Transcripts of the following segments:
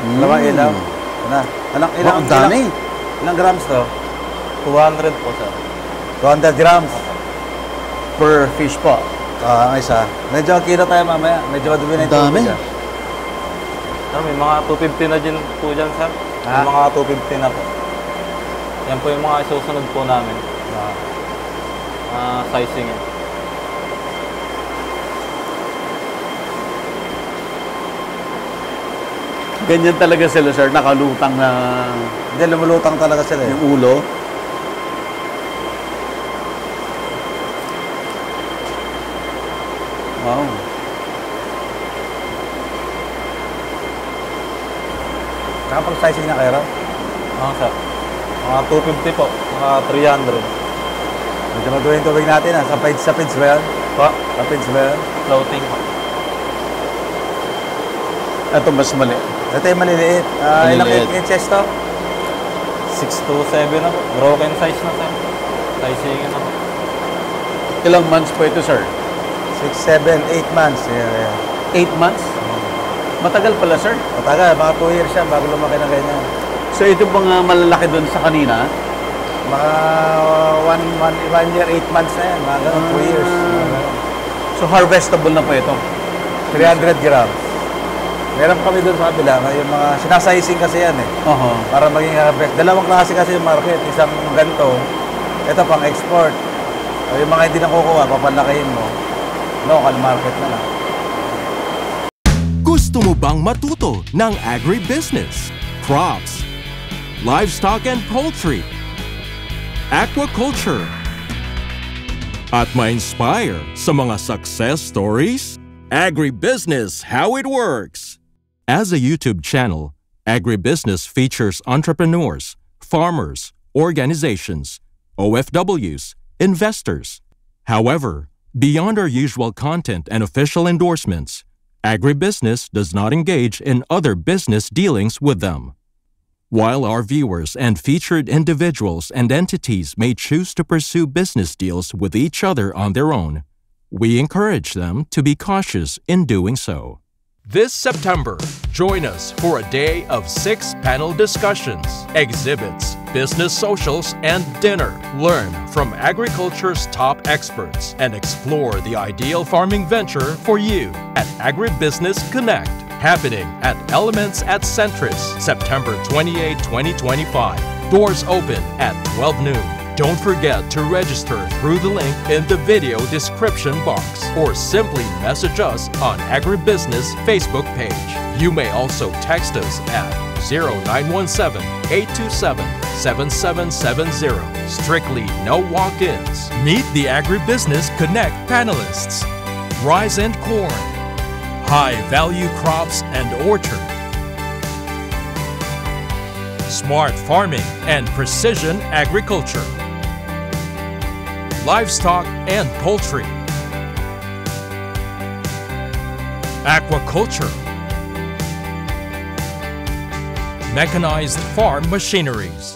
Dalawang ilaw. Na. Ang dami. Ilang grams to? 200 po, sir. 200 grams. Per fish po. Ang isa. Medyo kilo tayo mamaya. Medyo madumi na yung Dami. tubig, Sir, may mga 250 na din po dyan, sir. May mga 250 na po. Yan po yung mga isusunod po namin. Sizing yan. Ganyan talaga sila, sir. Nakalutang na Hindi, lumulutang talaga sila. yung ulo. Wow. Nakapag-sizing na kayo raw? Sir. Mga 250 po. Mga 300. Medyo madumi yung tubig natin. Sa pins ba yan? Po. Sa pins ba yan? Floating po. Ito mas mali. Ito yung maliliit. Ilang inches to? 6 to 7 na po. Broken size na, sir. Sizing na po. Ilang months po ito, sir? 6, 7, 8 months. Yeah. 8 months? Matagal pala, sir. Matagal, mga 2 years siya bago lumaki na ganyan. So ito bang malalaki doon sa kanina? Mga 1 year, 8 months na yan. Mga ganun, 2 years. So harvestable na po ito? 300 grams. Meron kami doon sa kabila. Yung mga sinasizing kasi yan eh. Para maging harvest. Dalawang klase kasi yung market. Isang ganito. Ito pang export. Yung mga hindi nakukuha, papalakihin mo. Local market na lang. Gusto mo bang matuto ng agribusiness, crops, livestock and poultry, aquaculture, at ma-inspire sa mga success stories? Agribusiness How It Works! As a YouTube channel, Agribusiness features entrepreneurs, farmers, organizations, OFWs, investors. However, beyond our usual content and official endorsements, Agribusiness does not engage in other business dealings with them. While our viewers and featured individuals and entities may choose to pursue business deals with each other on their own, we encourage them to be cautious in doing so. This September, join us for a day of 6 panel discussions, exhibits, business socials, and dinner. Learn from agriculture's top experts and explore the ideal farming venture for you at Agribusiness Connect, happening at Elements at Centris, September 28, 2025. Doors open at 12 noon. Don't forget to register through the link in the video description box or simply message us on Agribusiness Facebook page. You may also text us at 0917-827-7770. Strictly no walk-ins. Meet the Agribusiness Connect panelists. Rice and corn, high-value crops and orchard, smart farming and precision agriculture, livestock and poultry, aquaculture, mechanized farm machineries.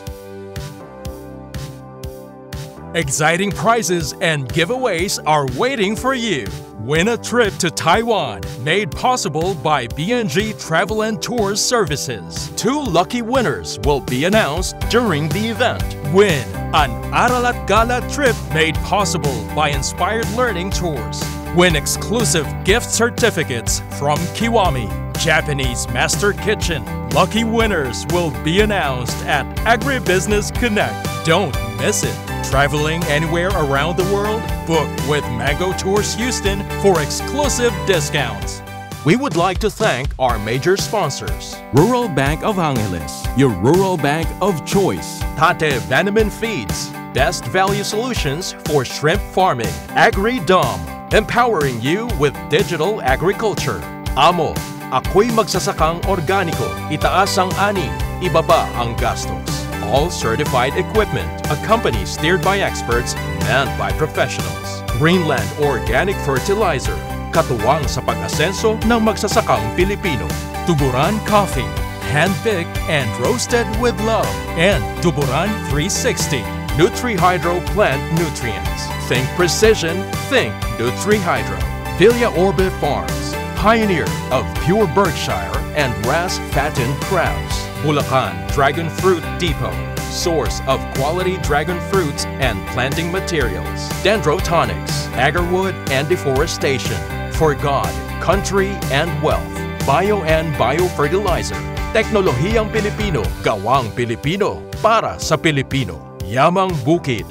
Exciting prizes and giveaways are waiting for you. Win a trip to Taiwan, made possible by BNG Travel and Tours Services. 2 lucky winners will be announced during the event. Win an Aralat Gala trip made possible by Inspired Learning Tours. Win exclusive gift certificates from Kiwami, Japanese Master Kitchen. Lucky winners will be announced at Agribusiness Connect. Don't miss it. Traveling anywhere around the world? Book with Mango Tours Houston for exclusive discounts. We would like to thank our major sponsors. Rural Bank of Angeles, your rural bank of choice. Tate Vanaman Feeds, best value solutions for shrimp farming. AgriDom, empowering you with digital agriculture. Amo, ako'y magsasakang organiko. Itaas ang ani, ibaba ang gastos. All certified equipment, a company steered by experts, manned by professionals. Greenland Organic Fertilizer, katuwang sa pag-asenso ng magsasakang Pilipino. Tuburan Coffee, hand-picked and roasted with love. And Tuburan 360, Nutri-Hydro Plant Nutrients. Think precision, think Nutri-Hydro. Villa Orbe Farms, pioneer of pure Berkshire and RAS-fattened crabs. Bulacan Dragon Fruit Depot, source of quality dragon fruits and planting materials. Dendrotonics, agarwood and deforestation. For God, country, and wealth. Bio and biofertilizer. Teknolohiyang Pilipino, gawang Pilipino, para sa Pilipino. Yamang Bukid,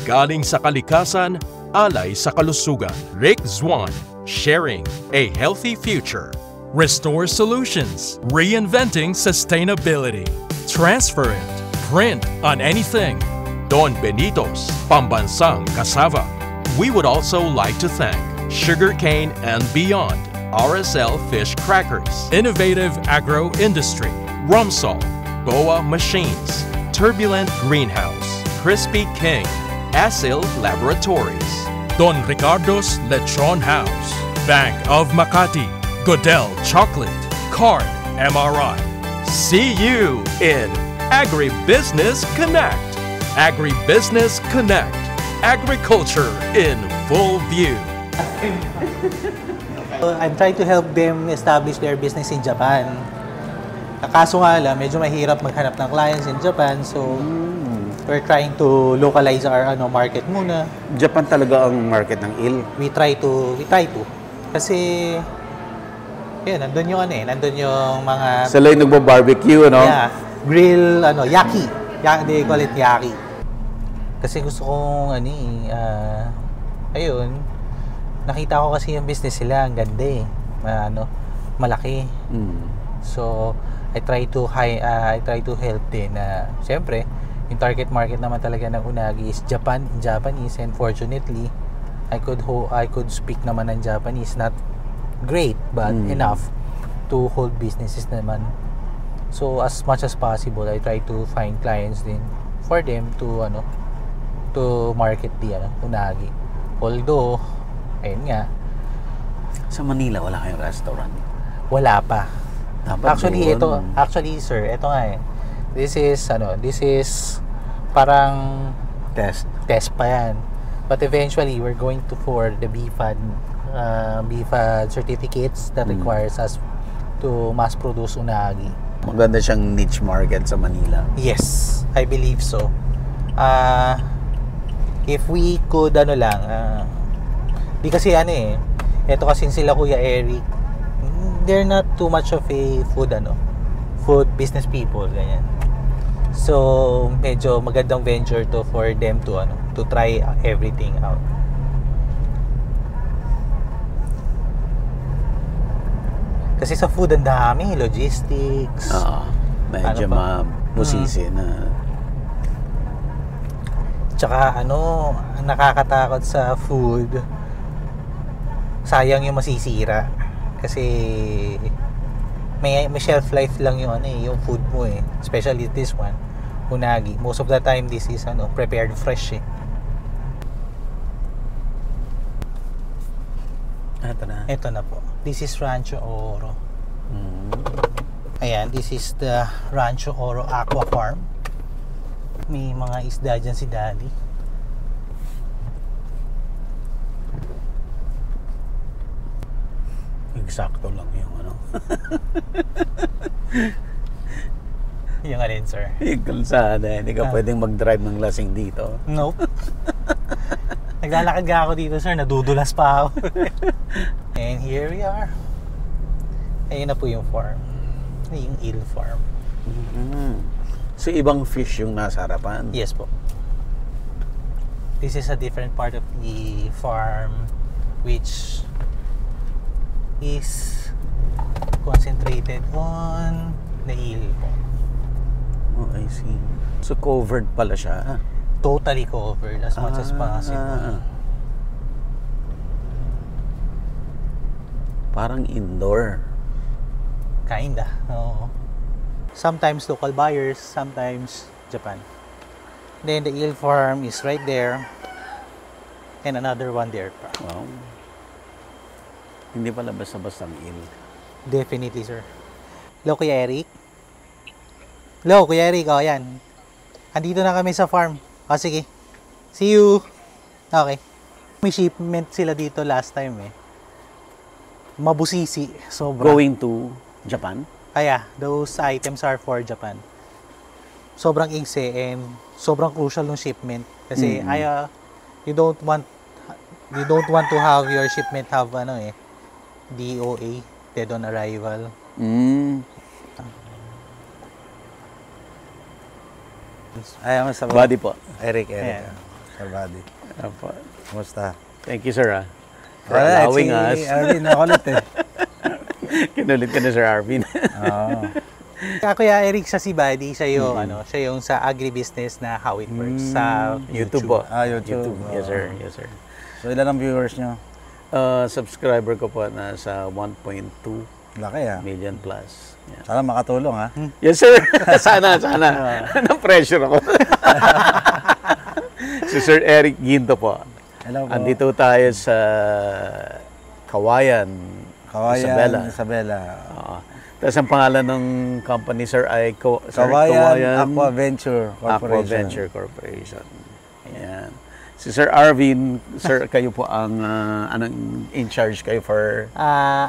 galing sa kalikasan, alay sa kalusugan. Rick Zwan, sharing a healthy future. Restore Solutions, reinventing sustainability. Transparent, print on anything. Don Benitos, Pambansang Cassava. We would also like to thank Sugarcane and Beyond, RSL Fish Crackers, Innovative Agro Industry, Rumsol, Boa Machines, Turbulent Greenhouse, Crispy King, Asil Laboratories, Don Ricardo's Lechon House, Bank of Makati, Goodell Chocolate, Card MRI. See you in Agribusiness Connect. Agribusiness Connect. Agriculture in full view. I'm trying to help them establish their business in Japan. Kaso nga lang, medyo mahirap maghanap ng clients in Japan. So, we're trying to localize our market muna. Japan talaga ang market ng eel. We try to. Kasi, yun, nandun yung nandun yung mga... Sila yung nagbo-barbecue, no? Yeah, grill, yaki. They call it yaki. Kasi gusto kong, ayun, nakita ko kasi yung business sila, ang ganda eh. Malaki. So, I try to help din na, siyempre, yung target market naman talaga ng unagi is Japanese, and fortunately, I could speak naman ng Japanese, not great, but enough to hold businesses naman. So, as much as possible, I try to find clients din for them to market the unagi. Although, ayun nga, Sa Manila, wala kayong restaurant. wala pa. Dapat Actually, sir, ito nga eh. This is parang test. test pa yan. But eventually, we're going for the BFAD certificates that requires us to mass produce unagi. Maganda siyang niche market sa Manila. Yes, I believe so. If we could, di kasi eto kasi sila Kuya Eric, they're not too much of a food business people, ganyan. So, medyo magandang venture to for them to try everything out. Kasi sa food ang dami, logistics. Medyo mabusisi na. Tsaka ang nakakatakot sa food, sayang yung masisira. Kasi may shelf life lang yung food mo eh. Especially this one, unagi. Most of the time this is prepared fresh eh. Ito na po. This is Rancho Oro. Ayan, this is the Rancho Oro Aqua Farm. May mga isda dyan si Daddy. Eksakto lang yung Yung alin, sir? yung kalsada. Hindi ka pwedeng mag-drive ng lasing dito. Nope. Naglalakad nga ako dito, sir. Nadudulas pa ako. And here we are. Ayun na po yung farm. Yung eel farm. So, ibang fish yung nasa harapan? Yes po. This is a different part of the farm which is concentrated on the eel po. Oh, I see. So, covered pala siya. Totally covered as much as possible. Parang indoor. Kinda. Oo. Sometimes local buyers, sometimes Japan. Then the eel farm is right there. And another one there pa. Wow. Hindi pala basta-basta ang eel. Definitely, sir. Hello, Kuya Eric. Hello, Kuya Eric. O, yan. Andito na kami sa farm. O, sige. See you. Okay. May shipment sila dito last time eh. Mabusisi. Sobra. Going to Japan? Kaya, those items are for Japan. Sobrang ingse and sobrang crucial ng shipment kasi you don't want to have your shipment have DOA, dead on arrival. Ay, sa Body po. Eric. Ayan. Sa body. Apo. Kumusta? Thank you, sir, for Alright, allowing si us. Arvin, nakulit eh. Kinulit ka na, Sir Arvin. Oo. Kuya Eric, sa Sibadi, siya yung, siya yung sa agribusiness na how it works sa YouTube po. YouTube. Yes, sir. Yes, sir. So, ilan ang viewers nyo? Subscriber ko po nasa 1.2 Laki ah. million plus. Yeah. Sana makatulong ha. Yes, sir. sana. Na-pressure ako. Si Sir Eric Ginto po. Hello po. Andito tayo sa Kawayan, Isabela. Oo. Tapos ang pangalan ng company, sir, ay Kawayan Aqua Venture Corporation. Aqua Venture Corporation. Ayan. Si Sir Arvin, sir, kayo po ang anong in charge kayo for...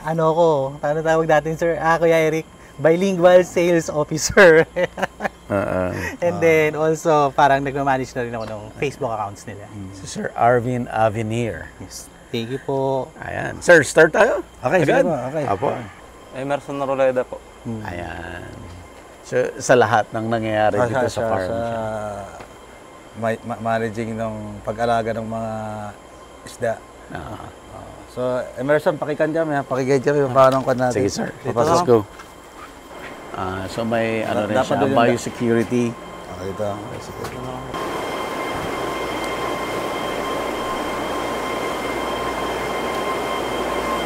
Ano paano tawag natin, sir? Kuya Eric, bilingual sales officer. And then also, parang nagmamanage na rin ako ng Facebook accounts nila. Si Sir Arvin Avenir. Yes. Thank you po. Ayan. Sir, start tayo? Okay, sige Agad? po. Okay. Apo. Emerson Roleda po. Ayan. So, sa lahat ng nangyayari dito sa farm. Managing ng pag-alaga ng mga isda. So, Emerson, pakikand kami ha. Pakigay kami paano ko natin. Sige, sir. Let's go. So, may ano rin Dapat siya, doon yung biosecurity. Okay, ito. Sige.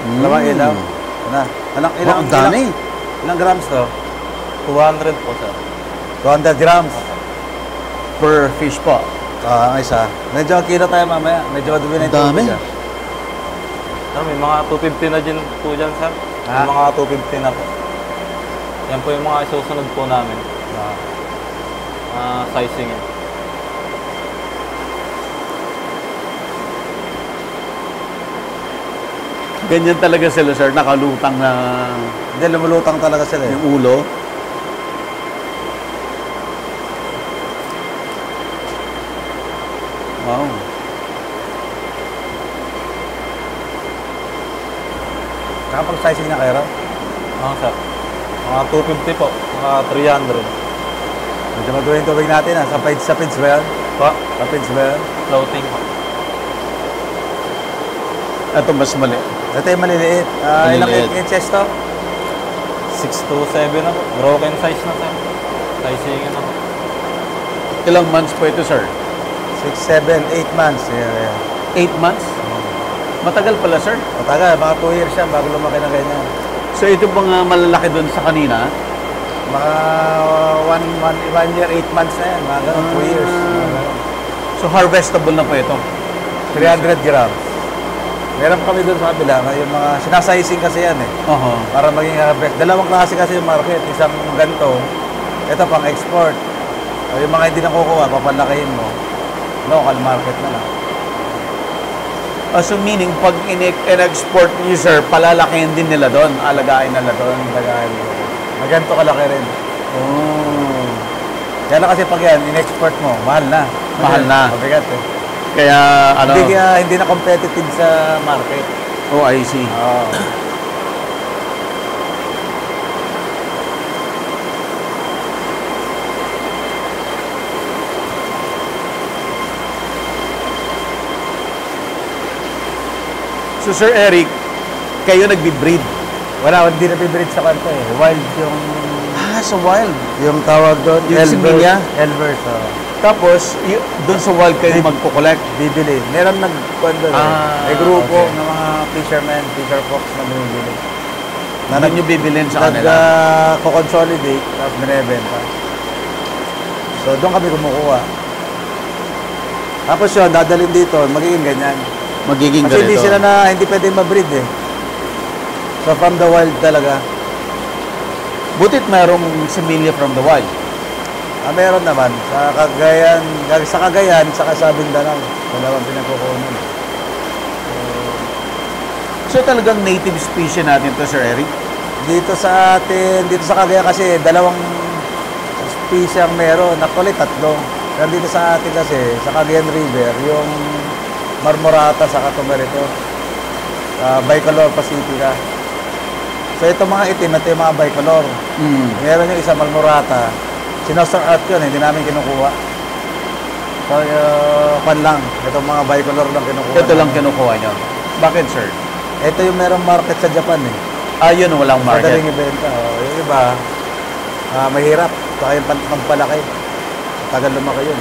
Dalawang ilaw. Ano? Ilang ang dami. Ilang grams to? 200 po, sir. 200 grams. Per fish po. Ang isa. Medyo kilo tayo mamaya. Medyo madumi na yung Dami. tubig, ah. Sir, may mga 250 na din po dyan, sir. May mga 250 na po. Yan po yung mga isusunod po namin. Sizing yan. Ganyan talaga sila, sir. Nakalutang na Hindi, lumulutang talaga sila eh. yung ulo. Wow. Nakapag-sizing na kayo raw? Sir. Mga 250 po. Mga 300. Medyo madumi yung tubig natin ha. Sa pids ba yan? Po. Sa pids ba yan? Floating po. Ito mas mali. Ito yung maliliit. Ilang Maliliit. inches to? 6 to 7 na po. Broken size na, sir. Sizing na po. Ilang months po ito, sir? 6, 7, 8 months. Yeah. 8 months? Matagal pala, sir. Matagal, mga 2 years yan bago lumaki na ganyan. So ito mga malalaki doon sa kanina, Mga 1 year, 8 months na yan. Mga ganun, 2 years. so harvestable na po ito. 300 grams. Meron kami doon sa kabila. Yung mga sinasizing kasi yan eh. Para maging harvest. Dalawang klase kasi yung market. Isang ganito. Ito pang export. Yung mga hindi nakukuha, papalakihin mo. Local market na lang. So meaning, pag in-export niyo, sir, palalakihin din nila doon, alagain nila doon. Lagayan mo. Ganito kalaki rin. Kaya lang kasi pag yan, in-export mo, mahal na. Mahal na. Mabigat eh. Kaya, ano? Hindi na competitive sa market. Oh, I see. So, Sir Eric, kayo nagbi-breed? Wala, hindi na bibreed sa kanto eh. Wild yung... Sa wild. Yung tawag doon, Yung similya? Elvers, Tapos, doon sa wild kayo magpo-collect? bibili. Meron nag-kwento may grupo ng mga fishermen, fisher folks na bumibili. Doon nyo bibilin sa kanila? Nag-consolidate, tapos binibenta. So, doon kami kumukuha. Tapos yun, dadalhin dito, magiging ganyan. Magiging Kasi hindi ganito? sila hindi pwedeng ma-breed eh. So, from the wild talaga. Butit mayroong similya from the wild. Meron naman. Sa Cagayan, saka sa Mindanao. Dalawang pinagkukunan. So talagang native species natin to, Sir Eric? Dito sa atin, dito sa Cagayan kasi, dalawang species ang meron. Actually, 3. Pero dito sa atin kasi, sa Cagayan River, yung Marmorata sa Catumerito. Bicolor Pacifica. So, itong mga itim, ito yung mga bicolor. Meron yung isa Marmorata. Sinosor out yun, hindi namin kinukuha. So, pan lang. Itong mga bicolor lang kinukuha. Ito lang kinukuha nyo. Bakit, sir? Ito yung merong market sa Japan eh. Yun, walang market. Madaling ibenta. Yung iba, mahirap. Saka yung pampalaki. Tagal lumaki yun.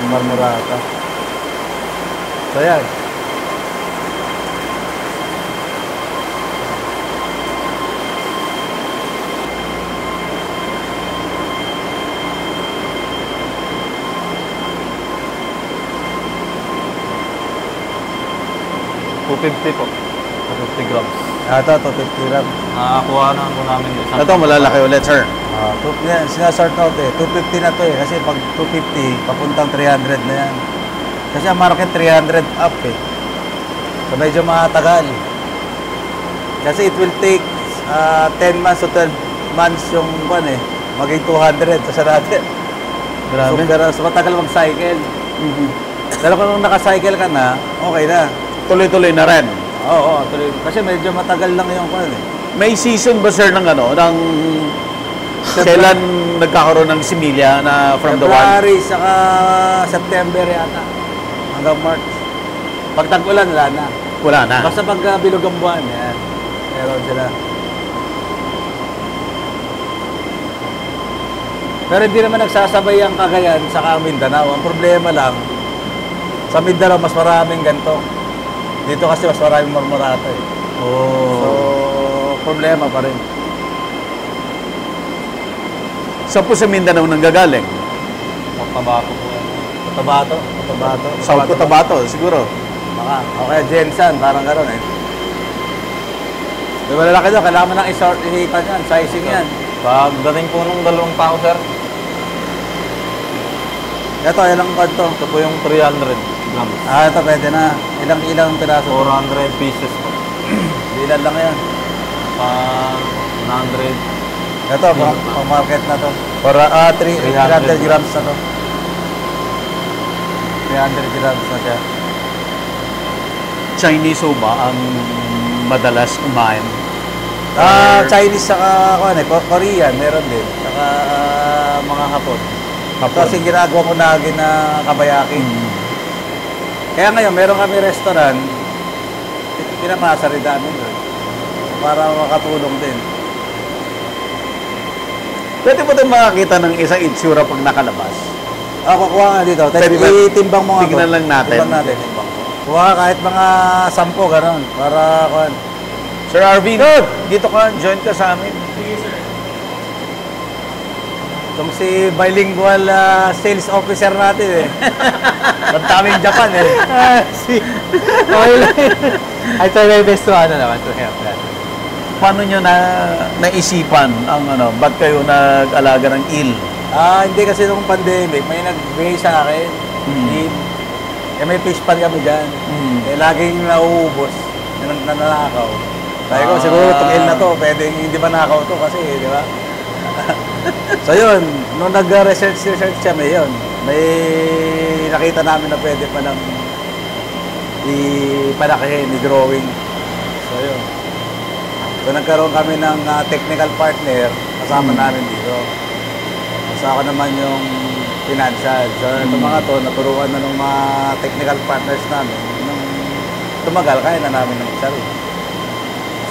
Yung Marmorata. So, yan. $250 po. 250 grams. Ito, 250 grams. Nakakuha na po namin isang... Ito, malalaki ulit, sir. Sinasort out eh. 250 na to eh. Kasi pag 250, papuntang 300 na yan. Kasi ang market 300 up eh. So medyo matagal. Kasi it will take 10 months to 12 months yung buwan eh. Maging 200 sa natin. Grabe. So matagal mag-cycle. Pero kung naka-cycle ka na, okay na. Tuloy-tuloy na rin. Oo, tuloy. Kasi medyo matagal lang yung buwan eh. May season ba, sir, ng kailan nagkakaroon ng similya na from the wild? February, saka September yata. Hanggang March. Pag tag-ulan, wala na. Wala na. Basta pag bilog ang buwan, yan. Meron sila. Pero hindi naman nagsasabay ang Cagayan sa Mindanao. Ang problema lang, sa Mindanao mas maraming ganito. Dito kasi mas maraming Marmorata eh. So, problema pa rin. Saan po sa Mindanao nanggagaling? Cotabato po yan. Cotabato. South Cotabato, siguro. Baka. O kaya Jensan, parang gano'n eh. Di ba lalaki doon, kailangan mo nang isipan yan, sizing yan. Pagdating po ng 2 tao, sir, Ito, ilang pad to? ito po yung 300 grams. Ito pwede na. Ilang piraso? 400 pieces po. Ilan lang yan. 100. Ito, pang market na to. Para 300 grams na to. 300 grams na siya. Chinese ba ang madalas kumain? Chinese saka Korean, meron din. Saka mga Hapon. Kasi ginagawa ko lagi na kabayaki. Kaya ngayon, meron kami restaurant, pinapasa rin namin doon. Para makatulong din. Pwede mo din makakita ng isang itsura pag nakalabas. Kukuha nga dito. Pwede ba? Itimbang mo nga. Tignan lang natin. Timbang natin. Kuha kahit mga 10, gano'n. Para, Sir Arvin, dito ka, join ka sa amin. itong si bilingual sales officer natin eh. Magtaming Japan eh. I try my best to naman to help that. Paano nyo naisipan ang ba't kayo nag-alaga ng eel? Hindi kasi nung pandemic, may nagbigay sa akin. May fish pan kami dyan. Laging nauubos. Nananakaw. Sabi ko, siguro itong eel na to, pwedeng hindi ba nakaw to kasi, di ba? So yun, nung nag-research kami yun, may nakita namin na pwede pa lang ipalakihin, i-drawing. So yun. So nagkaroon kami ng technical partner kasama namin dito. So ako naman yung financial. So itong mga to, naturuan na ng mga technical partners namin. Nung tumagal, kaya na namin ng sarili.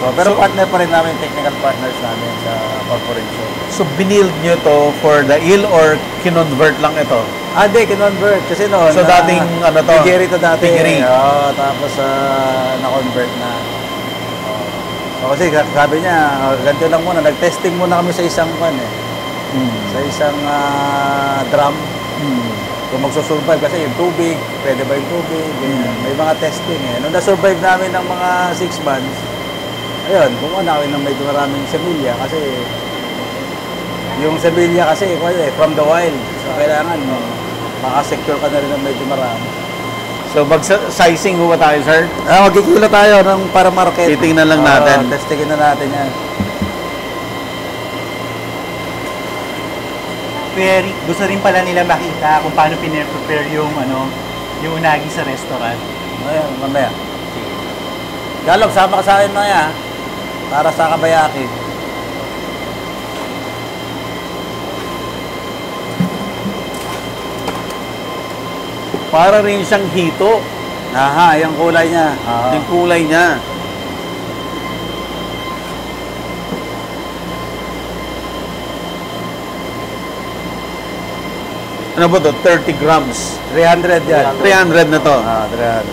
Pero partner pa rin namin, technical partners namin sa corporation. So, binild nyo to for the eel or kinonvert lang ito? Hindi, kinonvert. Kasi noon, so, dating to? Piggery to dati. Piggery. Tapos, na-convert na. Kasi sabi niya, ganito lang muna. Nag-testing muna kami sa isang sa isang drum. Kung magsusurvive kasi yung tubig, pwede ba yung tubig? May mga testing eh. Nung na-survive namin ng mga 6 months, ayun, kumuha namin ng medyo maraming semilya kasi yung semilya kasi from the wild. So, kailangan makasecure ka na rin ng medyo marami. So, mag-sizing ba tayo, sir? Magkikilo tayo ng para market. Titingnan lang natin. Testingin na natin yan. Kuya Eric, gusto rin pala nila makita kung paano pine-prepare yung yung unagi sa restaurant. Ayan, mamaya. Galog, sama ka sa akin mamaya. Para sa kabayaki. Para rin siyang hito. Aha, yung kulay niya. Yung kulay niya. Ano ba to? 30 grams. 300 yan. 300 na to. 300.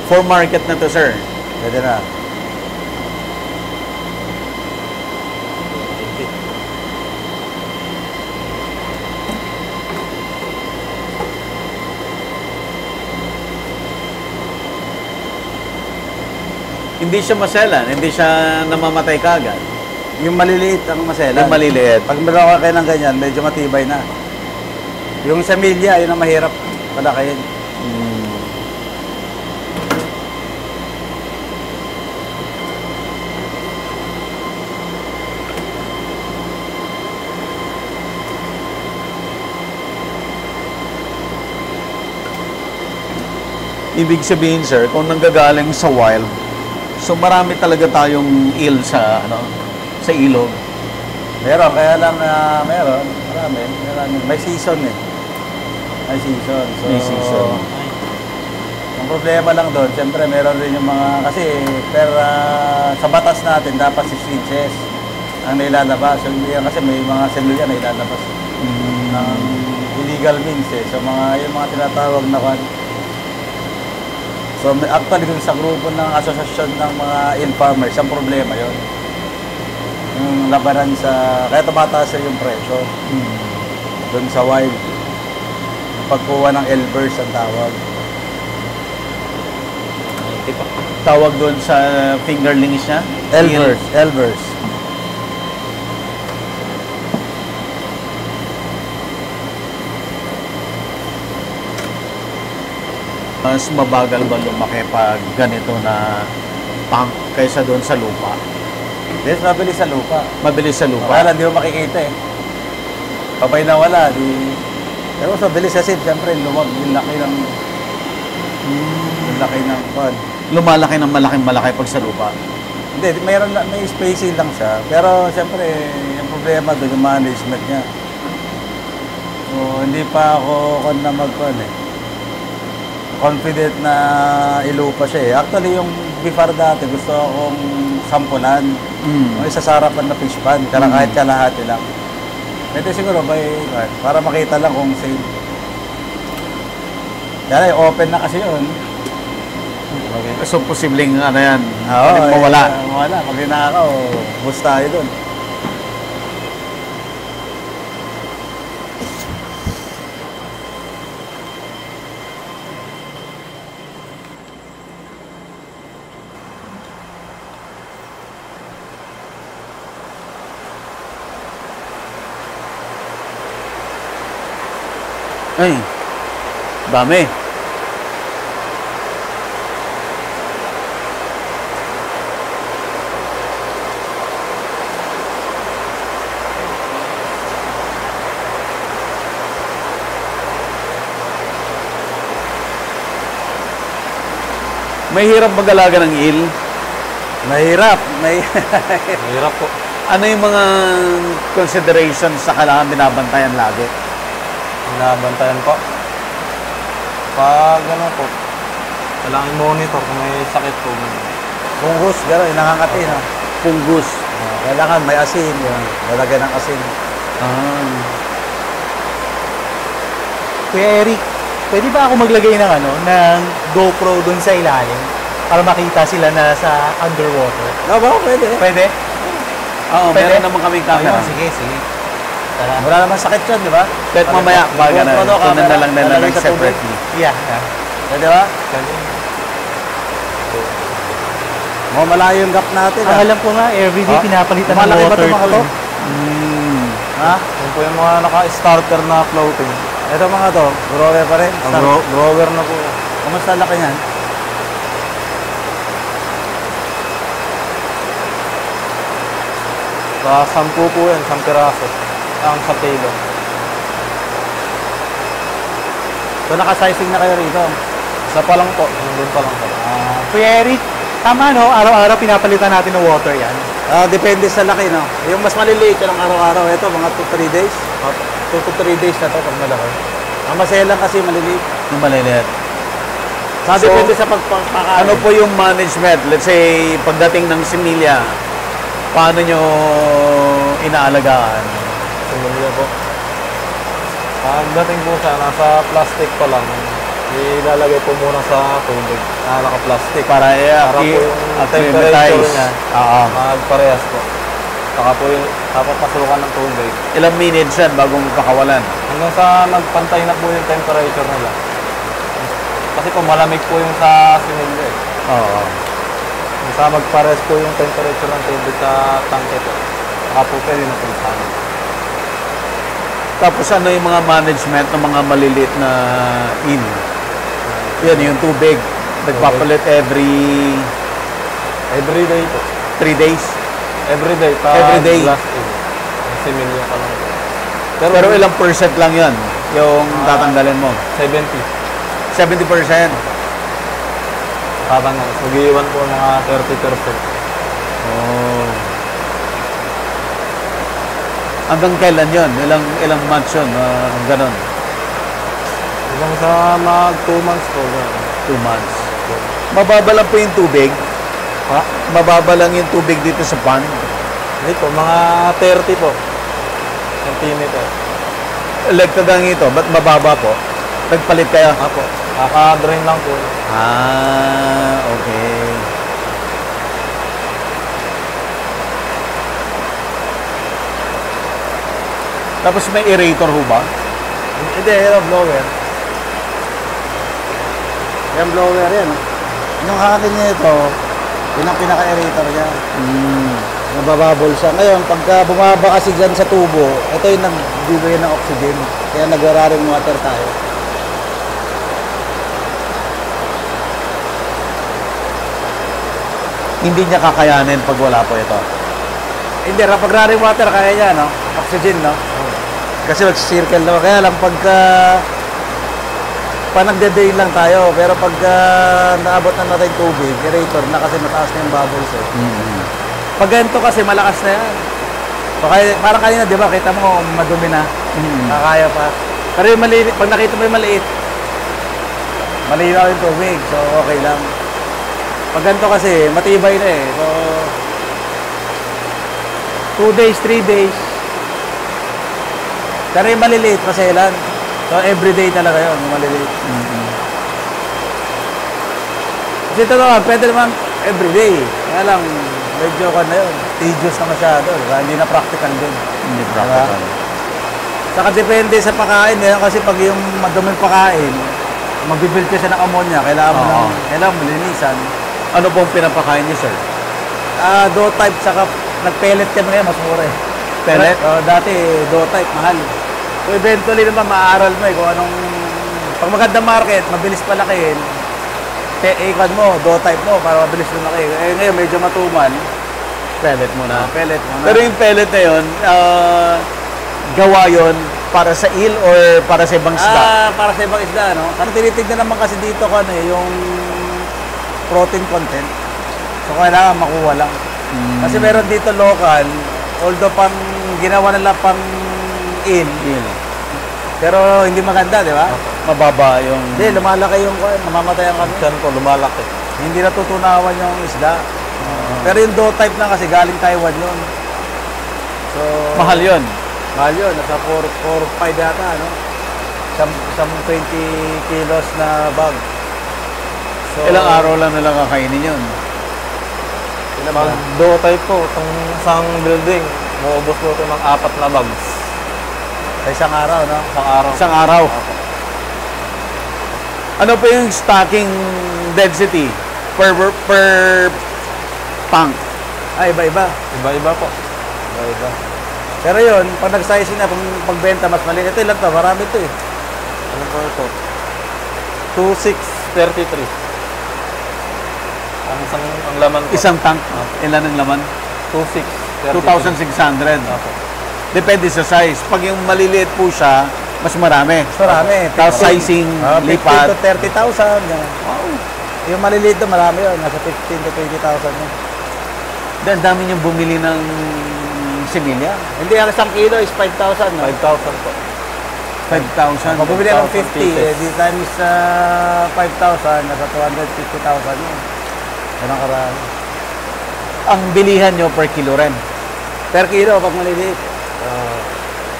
For market na to, sir. Pwede na. Hindi siya maselan, hindi siya namamatay kagad. Yung maliliit ang maselan. Yung maliliit. Pag meron ka kayo ng ganyan, medyo matibay na. Yung semilya, yun ang mahirap palakayin. Ibig sabihin, sir, kung nanggagaling sa wild, so marami talaga tayong eel sa sa ilog. Meron, kaya lang meron. Marami. May season eh. May season. So, May season. Ang problema lang doon, siyempre meron rin yung mga, kasi sa batas natin, dapat 6 inches ang nailalabas. So, kasi may mga semilya na ilalabas ng illegal means eh. So, yung mga tinatawag na So, actually, dun sa grupo ng asosasyon ng mga eel farmers, ang problema yon. Yung labanan kaya tumataas yung presyo. Dun sa wild. Pagkuha ng elbers ang tawag. Tawag doon sa fingerlings niya? Elbers. Mas mabagal ba lumaki pag ganito na tank kaysa doon sa lupa? Yes, mabilis sa lupa. Mabilis sa lupa? Kaya lang, di mo makikita eh. Kapay na wala, Pero sa bilis kasi, siyempre, yung laki ng pan. Lumalaki ng malaki pag sa lupa? Hindi, may spacing lang siya. Pero, siyempre, yung problema doon, yung management niya. So, hindi pa ako confident na ilupa siya eh. Actually, yung before dati, gusto akong sampulan. Yung isa sa harapan na fish pan, kahit kalahati lang. Pwede siguro, para makita lang kung safe. Kaya open na kasi yun. Okay. So, posibleng yan? Oo, mawala? Mawala. Pag hinakaw, bus tayo dun. Ay, dami. Mahirap mag-alaga ng eel? Mahirap. Mahirap po. Ano yung mga considerations sa kailangan binabantayan lagi? Binabantayan po. Pag po, kailangan monitor kung may sakit po. Fungus, gano'n, nakangati na. Fungus. Kailangan may asin. Lalagyan ng asin. Kuya Eric, pwede ba ako maglagay ng GoPro dun sa ilalim para makita sila na sa underwater? Pwede. Pwede? Oo, Pwede? meron naman kaming camera. Sige. Tara. Wala naman sakit yun, di ba? Kahit mamaya, baga na, GoPro, tunan na lang nila lalagay ng sa tubig. separately. Yeah. Pwede ba? Malayo yung gap natin. Ang alam ko nga, everyday pinapalitan ng Malaki ba water ito mga to? to. Ha? Yun po yung mga naka-starter na floating. Ito mga to, grower pa rin. Grower na po. Kumusta laki niyan? Sa 10 po yan, 10 piraso. Ang sa kilo. So naka-sizing na kayo rito. Isa pa lang po. Doon pa lang po. Kuya Eric, tama no? Araw-araw pinapalitan natin ng water yan. Depende sa laki, no? Yung mas maliliit, yan ang araw-araw. Ito, mga 2-3 days. 2 to 3 days na to pag malaki. Ang masaya lang kasi maliliit. Yung maliliit. Depende sa pagpapakain. Ano po yung management? Let's say, pagdating ng similya, paano nyo inaalagaan? Similya po. Pagdating po siya, nasa plastic pa lang. Ilalagay po muna sa tubig. Naka-plastic. Para po yung temperature niya. Magparehas po. Saka po yung papapasukan ng tubig. Ilang minutes yan bago magpakawalan? Hanggang sa nagpantay na po yung temperature nila. Kasi po malamig po yung sa similya eh. Oo. Hanggang sa magpares po yung temperature ng tubig sa tangke po. Saka po pwede na po sa amin. Tapos ano yung mga management ng mga maliliit na in? Yan, yung tubig. Nagpapalit every day po. 3 days. Every day. Every day. Last in. Similya pa lang. Pero ilang percent lang yan yung tatanggalin mo? 70. 70%. Tatanggal. Mag-iwan po mga 30%. Oh. Hanggang kailan yun? Ilang months yun? Ganon. Hanggang sa mag 2 months po. 2 months. Mababa lang po yung tubig. Ha? Mababa lang yung tubig dito sa pond. Hindi po, mga 30 po. Centimeter. Like kagang ito, ba't mababa po? Nagpalit kayo? Apo. Kaka-drain lang po. Okay. Tapos may aerator ho ba? Hindi, yan blower. Yan blower yan. Yung akin niya ito, yun ang pinaka-aerator niya. Nabababol siya. Ngayon, pagka bumaba kasi dyan sa tubo, ito yung nagbibigay ng oxygen. Kaya nag-raring water tayo. Hindi niya kakayanin pag wala po ito. Hindi, pag raring water, kaya niya, no? Oxygen, no? Kasi mag-circle naman. Kaya lang pagka nagde-drain lang tayo. Pero pagka naabot na natin tubig, aerator na kasi mataas na yung bubbles eh. Pag ganito kasi malakas na yan. So, parang kanina, di ba, kita mo madumi na. Nakakaya pa. Pero yung maliit, pag nakita mo yung maliit, malinaw yung tubig. So, okay lang. Pag ganito kasi, matibay na eh. So, 2 days, 3 days. Pero yung maliliit, maselan. So, everyday talaga yun, yung maliliit. Kasi ito naman, pwede naman everyday. Kaya lang, medyo ka na yun. Tedious na masyado. Diba? Hindi na practical din. Hindi practical. Saka depende sa pakain. Eh. Kasi pag yung maduming pakain, magbibuild ka siya ng ammonia. Kailangan mo linisan. Ano pong pinapakain niyo, sir? Dough type, saka nag-pellet kami ngayon, mas mura eh. Pellet? Dati, dough type, mahal. So eventually naman, maaaral mo eh kung anong... Pag maganda market, mabilis palakihin, ikon mo, dough type mo, para mabilis lumaki. Eh ngayon, medyo matumal. Pellet muna. Pellet muna. Pero yung pellet na yun, gawa yun para sa eel or para sa ibang isda? Para sa ibang isda, no? Kasi tinitignan naman kasi dito ko yung protein content. So, kailangan makuha lang. Kasi meron dito local, although pang ginawa nila pang eel. Pero hindi maganda, di ba? Mababa yung... Hindi, lumalaki yung namamatayan kami. Saan po, lumalaki. Hindi natutunawan yung isda. Pero yung dough type na kasi galing Taiwan yun. So, Mahal yun. mahal yun. Nasa 4-5 yata, no? Isang 20 kilos na bag. So, Ilang araw lang nila kakainin yun. Pag dough type po, itong isang building, maubos po ito ng 4 na bags. sa isang araw, no? Isang araw. Isang araw. Ano pa yung stocking density per tank? Iba-iba. Iba-iba po. Iba-iba. Pero yun, pag nag-sizing na, pagbenta mas maliit, ito lang to, marami ito eh. Ano po ito? 2633. Ang laman po. Isang tank, ilan ang laman? 2633. 2,600. Opo. Depende sa size. Pag yung maliliit po siya, mas marami. Mas marami. Tapos sizing, 15 lipat. to 30,000. Yan. Yung maliliit na marami yun. Nasa 15 to 20,000 yun. Ang dami niyong bumili ng similya. Hindi, ang isang kilo is 5,000. No? 5,000 po. 5,000. Kung bumili ng 50, 5,000 di times 5,000, nasa 250,000 yun. Ganun karami. Ang bilihan nyo per kilo rin. Per kilo, pag maliliit.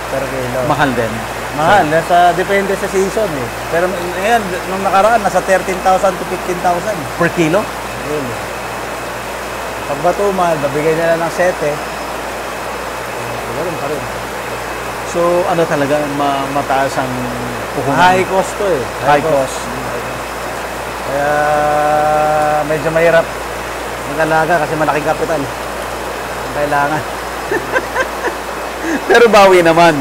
Per kilo. Mahal din. Mahal, depende sa season eh. Pero ngayon, nung nakaraan, nasa 13,000 to 15,000. Per kilo? Yun. Pag batumal, babigay nila ng 7. Ganun pa rin. So, ano talaga, mataas ang puhunan? High cost to eh. High cost. Kaya medyo mahirap mag-alaga kasi malaking kapital. Ang kailangan. Pero bawi naman.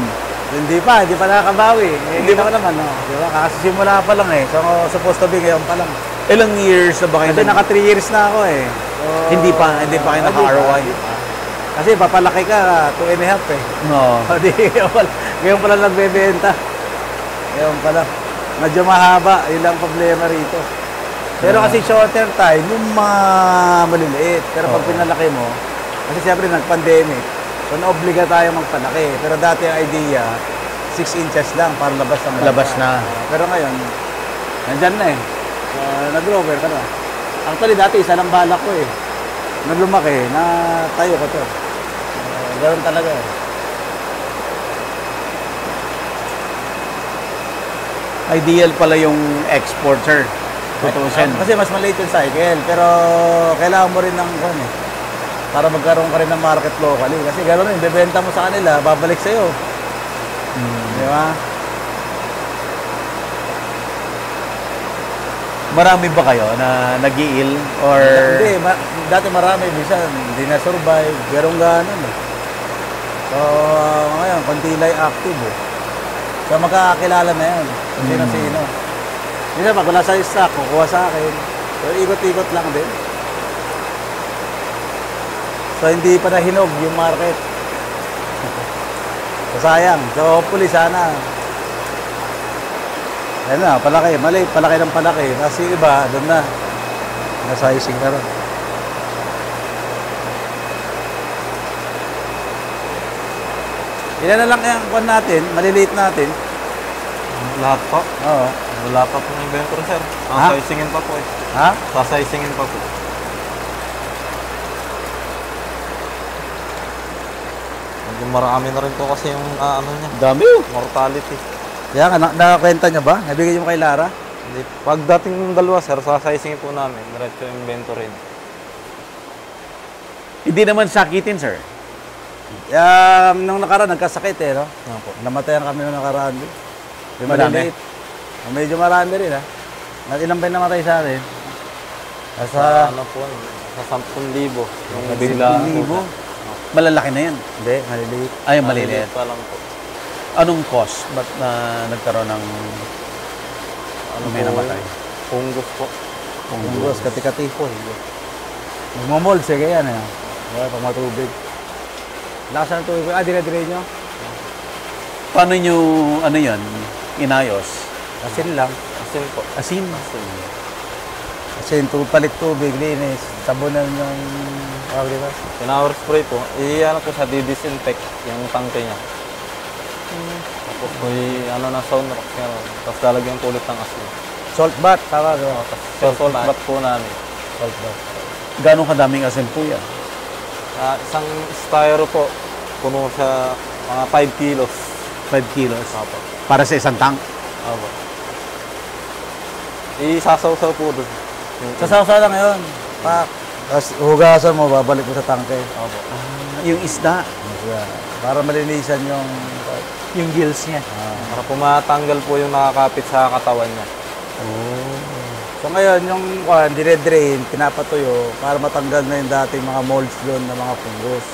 Hindi pa nakakabawi. Hindi pa naman, no? Di ba? Kakasimula pa lang eh. So, supposed to be ngayon pa lang. Ilang years na ba kayo? Kasi naka 3 years na ako eh. So, Hindi pa kayo naka-ROI. Kasi papalaki ka, 2.5 eh. No. Ngayon pa lang nagbebenta. Ngayon pa lang. Medyo mahaba, yun lang problema rito. Pero kasi shorter time, yung mga maliliit. Pero pag pinalaki mo, kasi siyempre nag-pandemic, so naobliga tayo magpalaki. Pero dati ang idea, 6 inches lang para labas ng bata. Labas na. Pero ngayon, nandyan na eh. So, nag-rover ka na. Actually, dati isa lang balak ko eh. Nung lumaki, na tayo ko to. Ganoon talaga eh. Ideal pala yung exporter. Tutusin. Kasi mas maliit yung cycle, pero kailangan mo rin ng eh, para magkaroon ka rin ng market locally. Kasi gano'n rin, bebenta mo sa kanila, babalik sa'yo. Di ba? Marami ba kayo na nag-iil or Hindi, dati marami, minsan hindi na survive, pero gano'n eh. So, ngayon, konti lang active eh. So, magkakakilala na yan. Kung sino-sino. Minsan, pag wala sa stock, kukuha sa akin. So, ikot-ikot lang din. So, hindi pa nahinog yung market. So, sayang. So, hopefully, sana. Ayan na, palaki. Maliit, palaki ng palaki. Kasi iba, doon na. Nasizing na rin. Ilan na lang yung kuwan natin, maliliit natin. Lahat po. Oo. Wala pa po ng inventory, sir. Ha? Sasizingin pa po eh. Ha? Sasizingin pa po. Medyo marami na rin po kasi yung ano niya, dami? mortality. Kaya nga, nakakwenta niya ba? Nabigay niyo kay Lara? Hindi. Pagdating ng dalawa, sir, sasizingin po namin. Diretso yung inventory. Hindi naman sakitin, sir. Nung nakaraan, nagkasakit eh, no? Opo. Namatayan kami nung nakaraan. Yung Marami? maliliit. Medyo marami rin, ha? Ilang ba yung namatay sa atin? Sa ano po, sa 10,000. Yung bigla po 10,000? siya. Malalaki na yan. Hindi, maliliit. Ay, maliliit. pa lang po. Anong cause? Ba't nagkaroon ng Ano may po, namatay? fungus po. Punggos, kati-kati po. Magmamold, sige yan, eh. Kaya pag matubig. Lakas ng tubig. Dire-dire nyo? Paano nyo, ano yan, inayos? Asin lang. Asin po. Asin? Asin, palit tubig, linis. Sabunan ng... di ba? Pinower spray po. Ano po siya, di-disinfect yung tangke niya. Tapos po ano na sound rock. Tapos lalagyan po ulit ng asin. Salt bath, tama ba? So, salt bath po namin. Salt bath. Gano'ng kadaming asin po yan? Isang styro po, puno siya mga 5 kilos. 5 kilos? Opo. Para sa isang tank? Opo. Isasaw-saw po doon. Sasaw-saw lang yun. Pak. Tapos hugasan mo, babalik mo sa tangke. Opo. Yung isda? Yeah. Para malinisan yung gills niya? Para po matanggal po yung nakakapit sa katawan niya. So ngayon, yung dire-drain, pinapatuyo para matanggal na yung dating mga molds doon na mga fungus.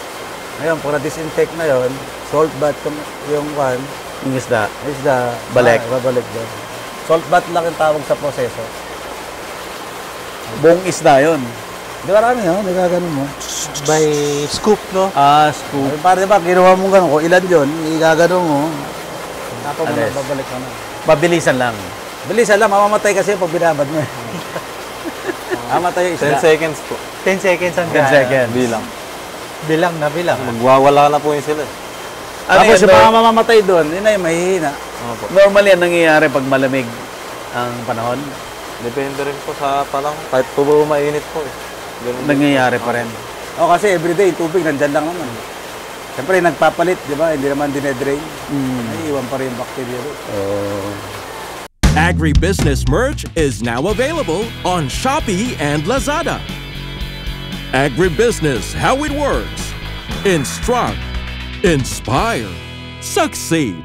Ngayon, pag na-disinfect na yon, salt bath yung Yung isda? isda, Balik. babalik doon. Salt bath lang yung tawag sa proseso. Buong isda yun. Di ba rami yun? Di ka ganun mo. By scoop, no? Scoop. Para di ba, ginawa mo ganun. Kung ilan yun, igaganon mo. Tapos mo Alis. babalik ka na. Mabilisan lang. Bilisan lang, mamamatay kasi pag binabad mo. Mamatay yung 10 isda. seconds po. 10 seconds ang 10 seconds. Bilang. Bilang na bilang. Magwawala na po yung sila. Tapos yan, yung mga mamamatay doon, yun ay mahihina. Opo. Normally, yan nangyayari pag malamig ang panahon. Depende rin po sa palang. Kahit po ba mainit po eh. Ganun din. Nangyayari pa rin. O kasi everyday, yung tubig nandyan lang naman. Siyempre, nagpapalit, di ba? Hindi naman dinedrain. Ay, iwan pa rin yung bacteria doon. Agribusiness merch is now available on Shopee and Lazada. Agribusiness, how it works. Instruct, inspire, succeed.